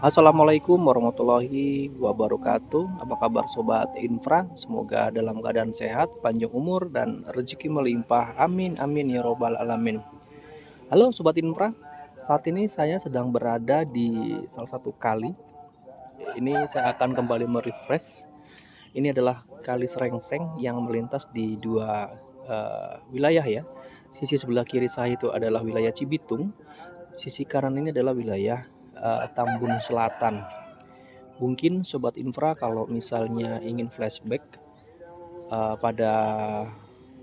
Assalamualaikum warahmatullahi wabarakatuh. Apa kabar Sobat Infra? Semoga dalam keadaan sehat, panjang umur, dan rezeki melimpah. Amin, amin ya robbal alamin. Halo Sobat Infra, saat ini saya sedang berada di salah satu kali. Ini saya akan kembali merefresh. Ini adalah Kali Serengseng yang melintas di dua wilayah ya. Sisi sebelah kiri saya itu adalah wilayah Cibitung. Sisi kanan ini adalah wilayah Tambun Selatan. Mungkin Sobat Infra kalau misalnya ingin flashback pada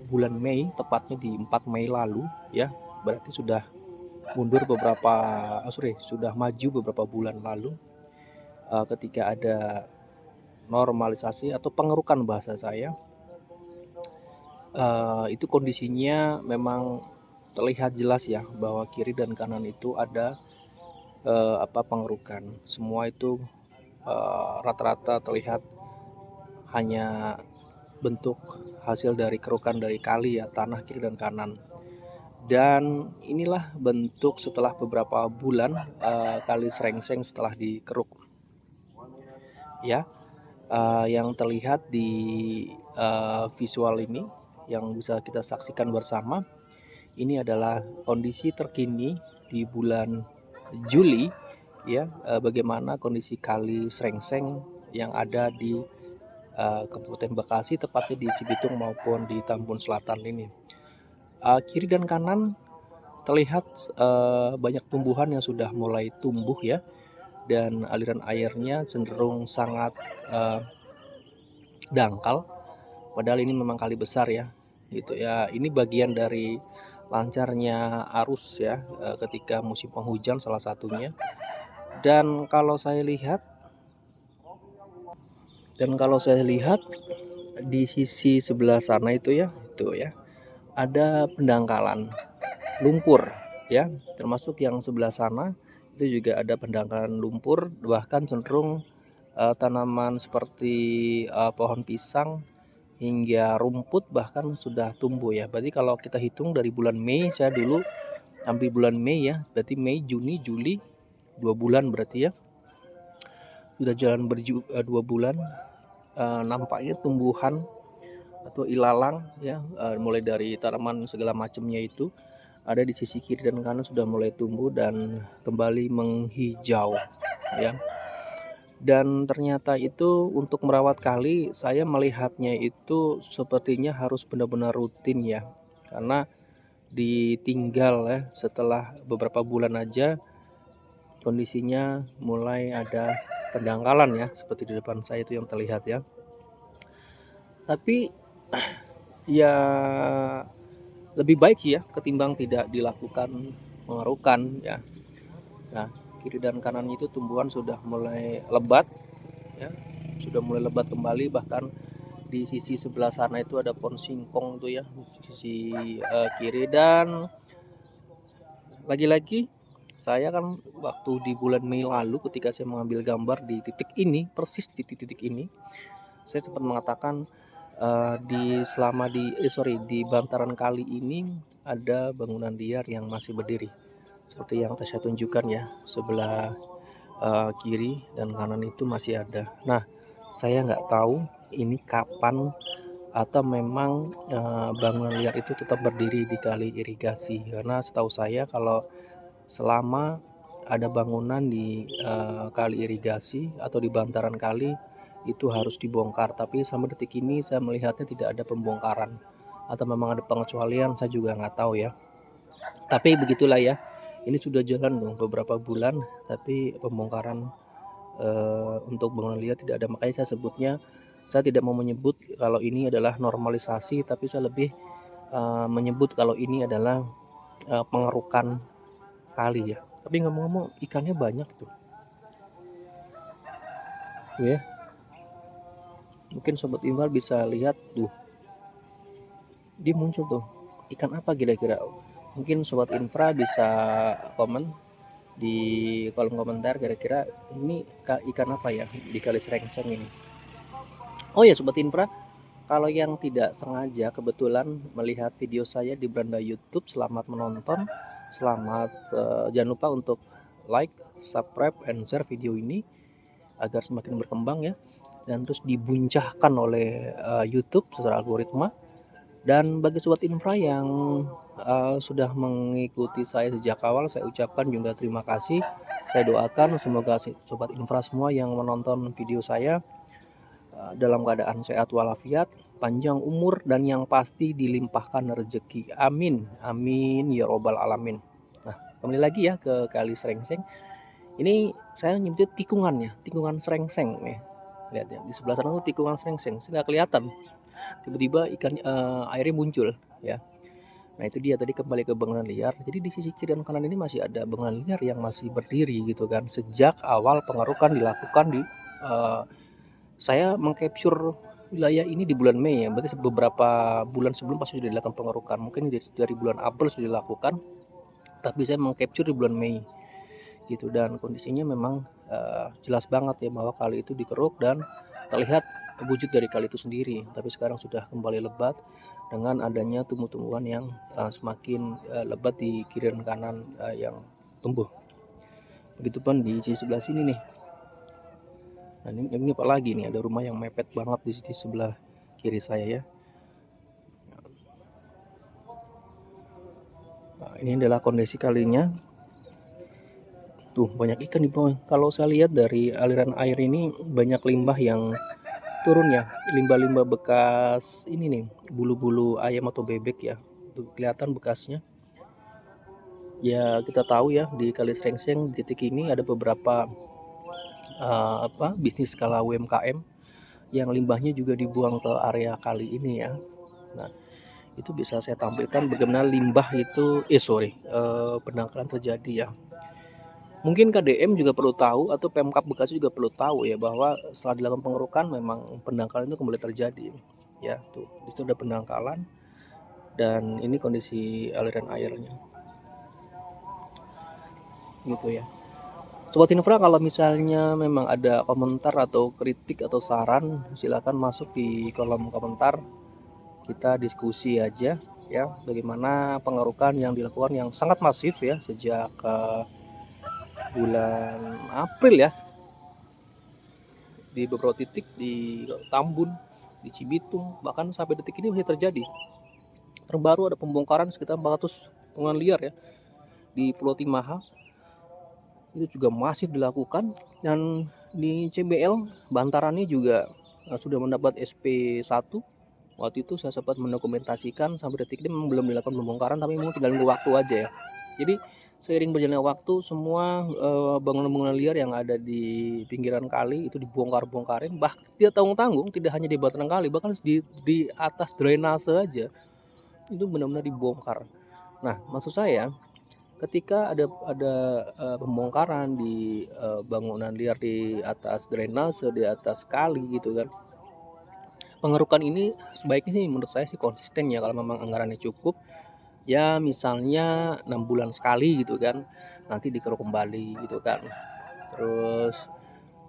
bulan Mei, tepatnya di 4 Mei lalu ya, berarti sudah mundur beberapa, sudah maju beberapa bulan lalu ketika ada normalisasi atau pengerukan bahasa saya, itu kondisinya memang terlihat jelas ya bahwa kiri dan kanan itu ada pengerukan. Semua itu rata-rata terlihat hanya bentuk hasil dari kerukan dari kali ya, tanah kiri dan kanan. Dan inilah bentuk setelah beberapa bulan Kali Serengseng setelah dikeruk ya. Yang terlihat di visual ini yang bisa kita saksikan bersama, ini adalah kondisi terkini di bulan Juli ya, bagaimana kondisi Kali Serengseng yang ada di Kabupaten Bekasi, tepatnya di Cibitung maupun di Tambun Selatan ini. Kiri dan kanan terlihat banyak tumbuhan yang sudah mulai tumbuh ya, dan aliran airnya cenderung sangat dangkal. Padahal ini memang kali besar ya, gitu ya. Ini bagian dari lancarnya arus ya, ketika musim penghujan salah satunya. Dan kalau saya lihat di sisi sebelah sana itu ya, ada pendangkalan lumpur ya, termasuk yang sebelah sana itu juga ada pendangkalan lumpur, bahkan cenderung tanaman seperti pohon pisang hingga rumput bahkan sudah tumbuh ya. Berarti kalau kita hitung dari bulan Mei, saya dulu ambil bulan Mei ya, berarti Mei, Juni, Juli, 2 bulan berarti ya, sudah jalan 2 bulan. Nampaknya tumbuhan atau ilalang ya, mulai dari tanaman segala macamnya itu ada di sisi kiri dan kanan sudah mulai tumbuh dan kembali menghijau ya. Dan ternyata itu untuk merawat kali, saya melihatnya itu sepertinya harus benar-benar rutin ya, karena ditinggal ya setelah beberapa bulan aja kondisinya mulai ada pendangkalan ya, seperti di depan saya itu yang terlihat ya. Tapi ya lebih baik sih ya ketimbang tidak dilakukan pengerukan ya. Nah, kiri dan kanan itu tumbuhan sudah mulai lebat ya, sudah mulai lebat kembali. Bahkan di sisi sebelah sana itu ada pohon singkong itu ya, sisi kiri. Dan lagi-lagi saya kan waktu di bulan Mei lalu ketika saya mengambil gambar di titik ini, persis di titik ini, saya sempat mengatakan di bantaran kali ini ada bangunan liar yang masih berdiri seperti yang saya tunjukkan ya, sebelah kiri dan kanan itu masih ada. Nah, saya nggak tahu ini kapan atau memang bangunan liar itu tetap berdiri di kali irigasi, karena setahu saya kalau selama ada bangunan di kali irigasi atau di bantaran kali itu harus dibongkar. Tapi sampai detik ini saya melihatnya tidak ada pembongkaran, atau memang ada pengecualian, saya juga nggak tahu ya. Tapi begitulah ya, ini sudah jalan dong beberapa bulan tapi pembongkaran untuk bangunan liar tidak ada. Makanya saya tidak mau menyebut kalau ini adalah normalisasi, tapi saya lebih menyebut kalau ini adalah pengerukan kali ya. Tapi ngomong-ngomong, ikannya banyak tuh ya. Mungkin Sobat Imbal bisa lihat tuh, dia muncul tuh. Ikan apa kira-kira? Mungkin Sobat Infra bisa komen di kolom komentar, kira-kira ini ikan apa ya di Kali Serengseng ini. Oh ya Sobat Infra, kalau yang tidak sengaja kebetulan melihat video saya di beranda YouTube, selamat menonton. Jangan lupa untuk like, subscribe, and share video ini agar semakin berkembang ya, dan terus dibuncahkan oleh YouTube secara algoritma. Dan bagi sobat infra yang sudah mengikuti saya sejak awal, saya ucapkan juga terima kasih. Saya doakan semoga sobat infra semua yang menonton video saya dalam keadaan sehat walafiat, panjang umur, dan yang pasti dilimpahkan rezeki. Amin, amin ya robbal alamin. Nah, kembali lagi ya ke Kali Srengseng. Ini saya nyebutnya tikungannya, tikungan Srengseng nih. Lihat ya, di sebelah sana tuh tikungan Srengseng, nggak kelihatan. Tiba-tiba airnya muncul ya. Nah itu dia tadi, kembali ke bangunan liar. Jadi di sisi kiri dan kanan ini masih ada bangunan liar yang masih berdiri gitu kan. Sejak awal pengerukan dilakukan saya mengcapture wilayah ini di bulan Mei ya. Berarti beberapa bulan sebelum pasti sudah dilakukan pengerukan. Mungkin dari bulan April sudah dilakukan. Tapi saya mengcapture di bulan Mei gitu, dan kondisinya memang jelas banget ya bahwa kali itu dikeruk dan terlihat wujud dari kali itu sendiri. Tapi sekarang sudah kembali lebat dengan adanya tumbuh-tumbuhan yang semakin lebat di kiri dan kanan yang tumbuh. Begitupun di sisi sebelah sini nih. Nah ini apa lagi nih, ada rumah yang mepet banget di sisi sebelah kiri saya ya. Nah, ini adalah kondisi kalinya. Tuh banyak ikan di bawah. Kalau saya lihat dari aliran air ini banyak limbah yang turun ya, limbah-limbah bekas ini nih, bulu-bulu ayam atau bebek ya. Tuh kelihatan bekasnya. Ya kita tahu ya di Kali Srengseng di titik ini ada beberapa bisnis skala UMKM yang limbahnya juga dibuang ke area kali ini ya. Nah itu bisa saya tampilkan bagaimana limbah itu pendangkalan terjadi ya. Mungkin KDM juga perlu tahu atau Pemkab Bekasi juga perlu tahu ya bahwa setelah dilakukan pengerukan memang pendangkalan itu kembali terjadi ya. Tuh di situ ada pendangkalan dan ini kondisi aliran airnya gitu ya. Sobat Infra, kalau misalnya memang ada komentar atau kritik atau saran, silakan masuk di kolom komentar, kita diskusi aja ya bagaimana pengerukan yang dilakukan yang sangat masif ya sejak bulan April ya, di beberapa titik di Tambun, di Cibitung, bahkan sampai detik ini masih terjadi. Terbaru ada pembongkaran sekitar 400 bangunan liar ya di Pulau Timaha, itu juga masif dilakukan. Dan di CBL Bantarannya juga sudah mendapat SP1. Waktu itu saya sempat mendokumentasikan, sampai detik ini memang belum dilakukan pembongkaran, tapi memang tinggal nunggu waktu aja ya. Jadi seiring berjalannya waktu, semua bangunan-bangunan liar yang ada di pinggiran kali itu dibongkar-bongkarin, bahkan tidak tanggung-tanggung, tidak hanya di bantaran kali, bahkan di atas drainase aja itu benar-benar dibongkar. Nah maksud saya, ketika ada pembongkaran di bangunan liar di atas drainase, di atas kali gitu kan, pengerukan ini sebaiknya sih menurut saya sih konsisten ya. Kalau memang anggarannya cukup ya, misalnya 6 bulan sekali gitu kan, nanti dikeruk kembali gitu kan. Terus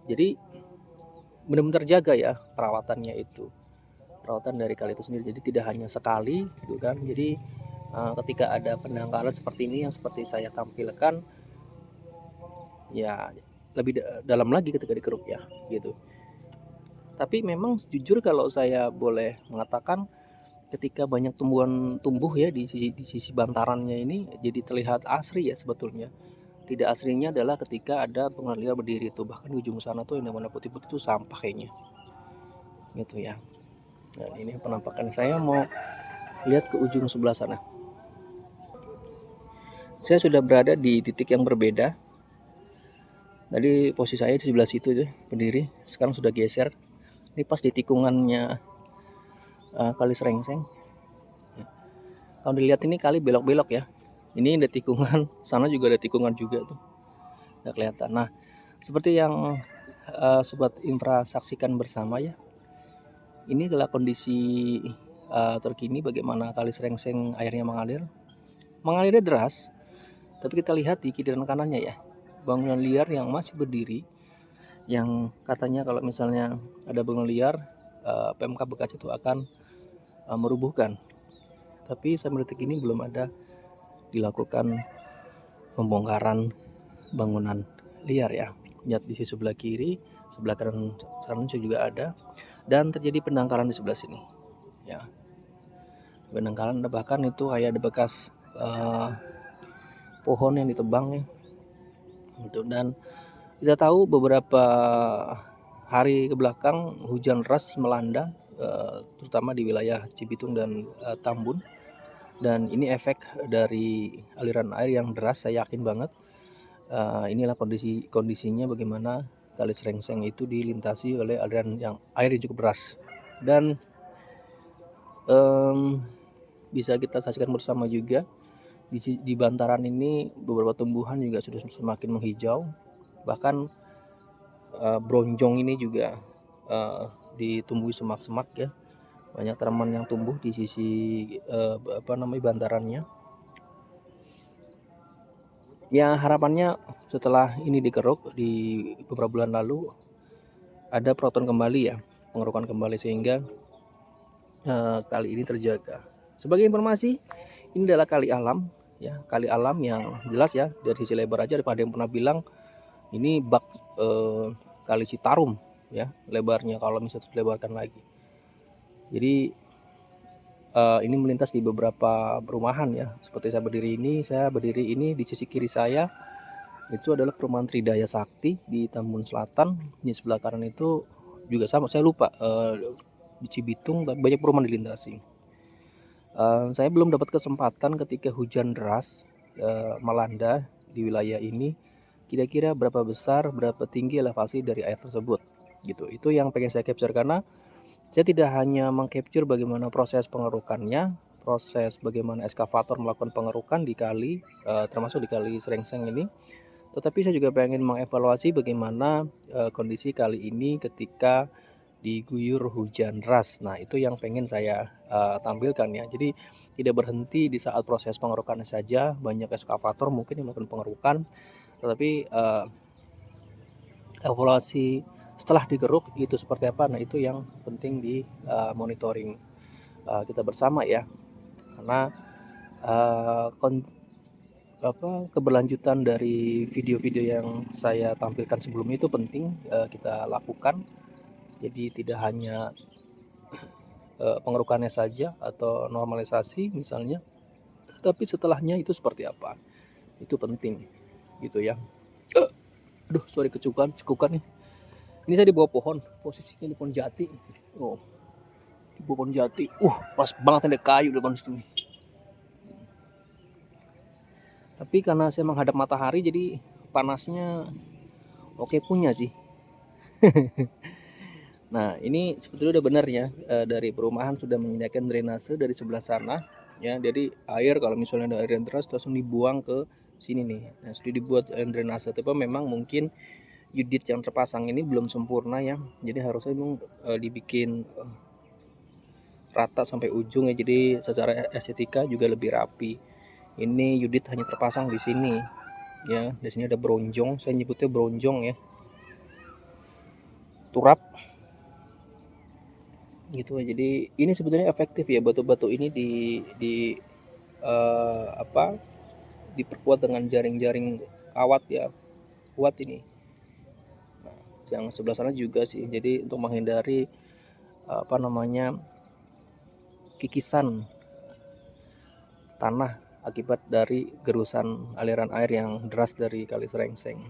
jadi benar-benar jaga ya perawatannya itu, perawatan dari kali itu sendiri. Jadi tidak hanya sekali gitu kan. Jadi ketika ada pendangkalan seperti ini yang seperti saya tampilkan ya, lebih dalam lagi ketika dikeruk ya gitu. Tapi memang jujur kalau saya boleh mengatakan, ketika banyak tumbuh ya di sisi bantarannya ini, jadi terlihat asri ya sebetulnya. Tidak aslinya adalah ketika ada bangunan liar berdiri itu, bahkan di ujung sana tuh yang warna putih-putih itu sampah kayaknya gitu ya. Dan ini penampakan, saya mau lihat ke ujung sebelah sana. Saya sudah berada di titik yang berbeda. Tadi posisi saya di sebelah situ tuh berdiri, sekarang sudah geser. Ini pas di tikungannya Kali Srengseng. Kalau dilihat ini kali belok-belok ya. Ini ada tikungan, sana juga ada tikungan juga tuh. Nggak kelihatan. Nah, seperti yang sobat infra saksikan bersama ya. Ini adalah kondisi terkini bagaimana Kali Srengseng airnya mengalir. Mengalirnya deras, tapi kita lihat di kiri dan kanannya ya, bangunan liar yang masih berdiri, yang katanya kalau misalnya ada bangunan liar, Pemkab Bekasi itu akan merubuhkan. Tapi sampai detik ini belum ada dilakukan pembongkaran bangunan liar ya. Lihat di sisi sebelah kiri, sebelah kanan sana juga ada, dan terjadi pendangkalan di sebelah sini ya. Pendangkalan, bahkan itu kayak ada bekas pohon yang ditebang ya gitu. Dan kita tahu beberapa hari ke belakang hujan deras melanda terutama di wilayah Cibitung dan Tambun, dan ini efek dari aliran air yang deras. Saya yakin banget inilah kondisinya bagaimana Kali Serengseng itu dilintasi oleh aliran yang air yang cukup deras. Dan bisa kita saksikan bersama juga di bantaran ini beberapa tumbuhan juga sudah semakin menghijau, bahkan bronjong ini juga ditumbuhi semak-semak ya. Banyak tanaman yang tumbuh di sisi bantarannya. Ya, harapannya setelah ini dikeruk di beberapa bulan lalu ada perawatan kembali ya, pengerukan kembali, sehingga kali ini terjaga. Sebagai informasi, ini adalah kali alam ya, kali alam yang jelas ya, dari sisi lebar aja ada yang pernah bilang ini bak Kali Citarum ya lebarnya kalau misalnya dilebarkan lagi. Jadi ini melintas di beberapa perumahan ya. Seperti saya berdiri ini di sisi kiri saya itu adalah perumahan Tridaya Sakti di Tambun Selatan. Di sebelah kanan itu juga sama, saya lupa di Cibitung, tapi banyak perumahan dilintasi. Saya belum dapat kesempatan ketika hujan deras melanda di wilayah ini, kira-kira berapa besar, berapa tinggi elevasi dari air tersebut gitu. Itu yang pengen saya capture, karena saya tidak hanya mengcapture bagaimana proses pengerukannya, proses bagaimana eskavator melakukan pengerukan di kali, termasuk di Kali Serengseng ini, tetapi saya juga pengen mengevaluasi bagaimana kondisi kali ini ketika diguyur hujan deras. Nah, itu yang pengen saya tampilkan ya. Jadi tidak berhenti di saat proses pengerukannya saja, banyak eskavator mungkin yang melakukan pengerukan, tetapi evaluasi setelah digeruk itu seperti apa. Nah, itu yang penting di monitoring kita bersama ya, karena keberlanjutan dari video-video yang saya tampilkan sebelumnya itu penting kita lakukan. Jadi tidak hanya pengerukannya saja atau normalisasi misalnya, tapi setelahnya itu seperti apa, itu penting gitu ya. Aduh, sorry, cekukan nih. Ini saya di bawah pohon, posisinya di pohon jati. Oh, di bawah pohon jati. Pas banget ada kayu depan sini. Tapi karena saya menghadap matahari, jadi panasnya oke punya sih. Nah, ini sebetulnya udah benar ya, dari perumahan sudah menyediakan drainase dari sebelah sana ya. Jadi air kalau misalnya ada air yang deras langsung dibuang ke sini nih. Nah, sudah dibuat drainase, tapi memang mungkin unit yang terpasang ini belum sempurna ya. Jadi harusnya memang dibikin rata sampai ujung ya. Jadi secara estetika juga lebih rapi. Ini unit hanya terpasang di sini ya. Di sini ada bronjong, saya nyebutnya bronjong ya. Turap gitu. Jadi ini sebetulnya efektif ya, batu-batu ini diperkuat dengan jaring-jaring kawat ya, kuat ini. Nah, yang sebelah sana juga sih, jadi untuk menghindari kikisan tanah akibat dari gerusan aliran air yang deras dari Kali Serengseng.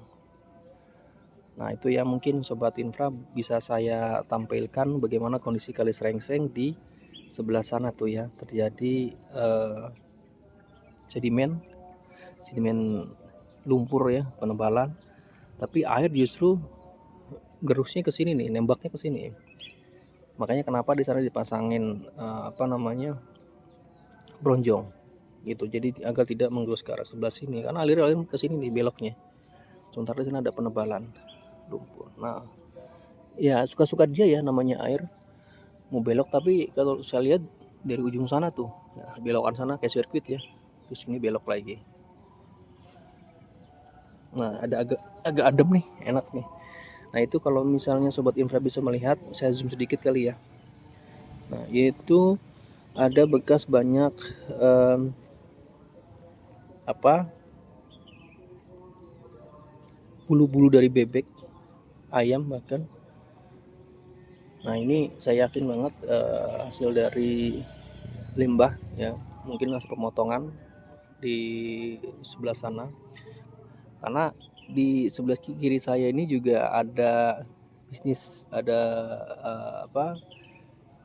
Nah, itu ya mungkin Sobat Infra bisa saya tampilkan bagaimana kondisi Kali Serengseng di sebelah sana tuh ya. Terjadi sedimen lumpur ya, penebalan. Tapi air justru gerusnya ke sini nih, nembaknya ke sini. Makanya kenapa di sana dipasangin bronjong gitu. Jadi agar tidak menggerus ke arah sebelah sini, karena alir ke sini nih beloknya. Sementara di sana ada penebalan lumpur. Nah, ya suka-suka dia ya, namanya air mau belok, tapi kalau saya lihat dari ujung sana tuh, nah, belokan sana kayak sirkuit ya, terus ini belok lagi. Nah, ada agak adem nih, enak nih. Nah, itu kalau misalnya Sobat Infra bisa melihat, saya zoom sedikit kali ya. Nah, yaitu ada bekas banyak bulu-bulu dari bebek, ayam bahkan. Nah ini saya yakin banget hasil dari limbah ya, mungkin hasil pemotongan di sebelah sana, karena di sebelah kiri saya ini juga ada bisnis, ada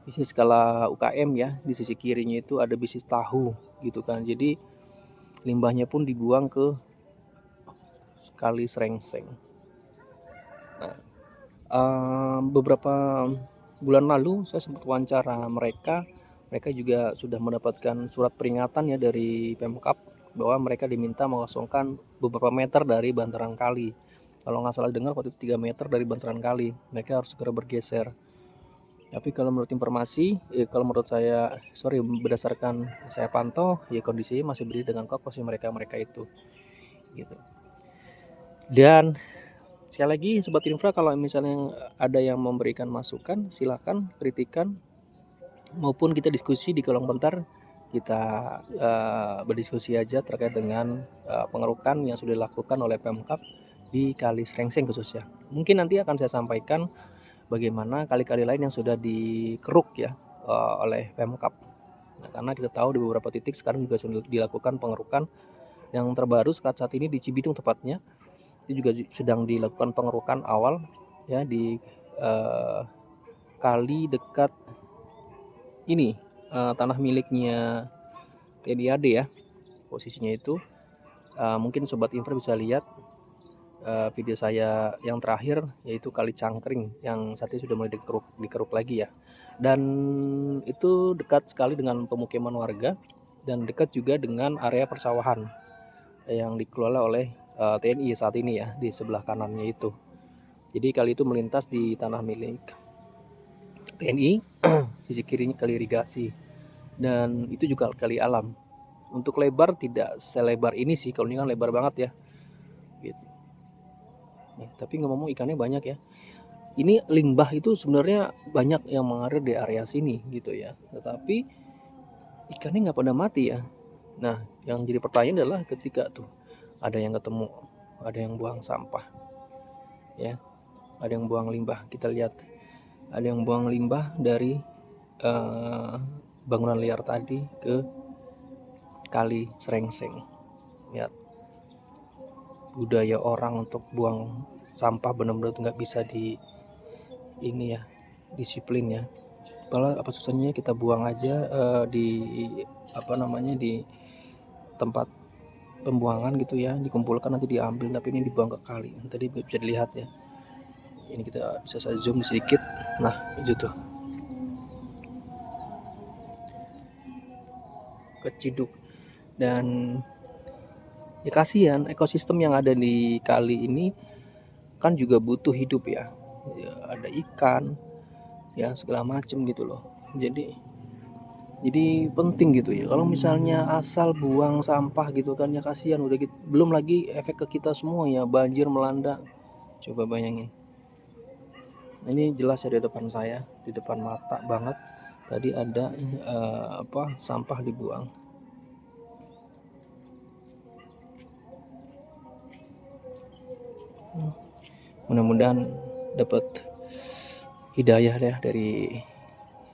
bisnis skala UKM ya. Di sisi kirinya itu ada bisnis tahu gitu kan, jadi limbahnya pun dibuang ke Kali Srengseng. Nah, beberapa bulan lalu saya sempat wawancara mereka juga sudah mendapatkan surat peringatan ya dari Pemkab bahwa mereka diminta mengosongkan beberapa meter dari bantaran kali. Kalau nggak salah dengar waktu itu 3 meter dari bantaran kali, mereka harus segera bergeser. Tapi kalau menurut informasi, kalau menurut saya, berdasarkan saya pantau, ya kondisinya masih berdiri dengan kokoh sih mereka itu, gitu. Dan sekali lagi Sobat Infra, kalau misalnya ada yang memberikan masukan, silakan kritikan maupun kita diskusi di kolom komentar. Kita berdiskusi aja terkait dengan pengerukan yang sudah dilakukan oleh Pemkab di Kali Srengseng khususnya. Mungkin nanti akan saya sampaikan bagaimana kali-kali lain yang sudah dikeruk ya oleh Pemkab. Nah, karena kita tahu di beberapa titik sekarang juga sudah dilakukan pengerukan. Yang terbaru saat ini di Cibitung tepatnya, itu juga sedang dilakukan pengerukan awal ya di kali dekat ini tanah miliknya TNI AD ya, posisinya itu. Mungkin Sobat Infra bisa lihat video saya yang terakhir, yaitu Kali Cangkring yang saat ini sudah mulai dikeruk lagi ya, dan itu dekat sekali dengan pemukiman warga dan dekat juga dengan area persawahan yang dikelola oleh TNI saat ini ya, di sebelah kanannya itu. Jadi kali itu melintas di tanah milik TNI, sisi kirinya kali irigasi, dan itu juga kali alam. Untuk lebar tidak selebar ini sih, kalau ini kan lebar banget ya gitu. Nih, tapi ngomong ikannya banyak ya. Ini limbah itu sebenarnya banyak yang mengalir di area sini gitu ya, tetapi ikannya nggak pada mati ya. Nah, yang jadi pertanyaan adalah ketika tuh ada yang ketemu, ada yang buang sampah ya, ada yang buang limbah. Kita lihat ada yang buang limbah dari bangunan liar tadi ke Kali Srengseng. Lihat, budaya orang untuk buang sampah benar-benar nggak bisa ini ya, disiplin ya. Kalau apa susahnya kita buang aja di di tempat pembuangan gitu ya, dikumpulkan nanti diambil, tapi ini dibuang ke kali. Tadi bisa dilihat ya, ini kita bisa saya zoom sedikit. Nah itu tuh keciduk, dan ya kasihan ekosistem yang ada di kali ini kan juga butuh hidup ya, ada ikan ya segala macem gitu loh. Jadi penting gitu ya, kalau misalnya asal buang sampah gitu kan ya kasihan. Udah gitu, belum lagi efek ke kita semua ya, banjir melanda, coba bayangin. Ini jelas ya di depan saya, di depan mata banget tadi ada sampah dibuang. Mudah-mudahan dapat hidayah ya dari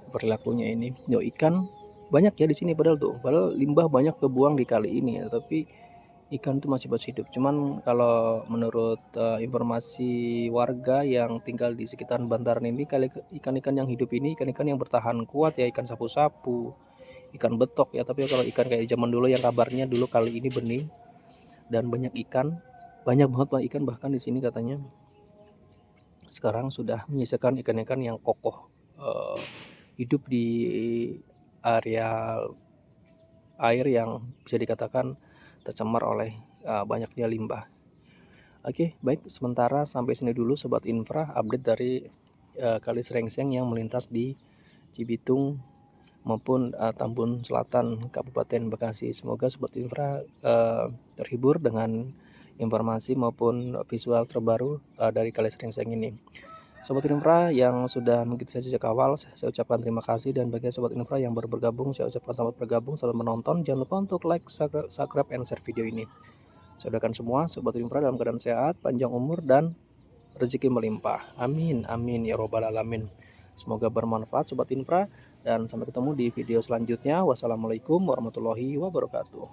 perilakunya ini. Ikan banyak ya di sini, padahal limbah banyak kebuang di kali ini ya, tapi ikan itu masih hidup. Cuman kalau menurut informasi warga yang tinggal di sekitaran bantaran ini, ikan-ikan yang hidup ini ikan-ikan yang bertahan kuat ya, ikan sapu-sapu, ikan betok ya. Tapi kalau ikan kayak zaman dulu yang kabarnya dulu kali ini bening dan banyak banget ikan, bahkan di sini katanya sekarang sudah menyisakan ikan-ikan yang kokoh hidup di area air yang bisa dikatakan tercemar oleh banyaknya limbah. Oke, baik, sementara sampai sini dulu Sobat Infra update dari Kali Srengseng yang melintas di Cibitung maupun Tambun Selatan Kabupaten Bekasi. Semoga Sobat Infra terhibur dengan informasi maupun visual terbaru dari Kali Srengseng ini. Sobat Infra yang sudah mengikuti saya sejak awal, saya ucapkan terima kasih, dan bagi Sobat Infra yang baru bergabung, saya ucapkan selamat bergabung, selamat menonton. Jangan lupa untuk like, subscribe, and share video ini. Saya doakan semua sobat infra dalam keadaan sehat, panjang umur, dan rezeki melimpah. Amin, amin ya robbal alamin. Semoga bermanfaat sobat infra, dan sampai ketemu di video selanjutnya. Wassalamualaikum warahmatullahi wabarakatuh.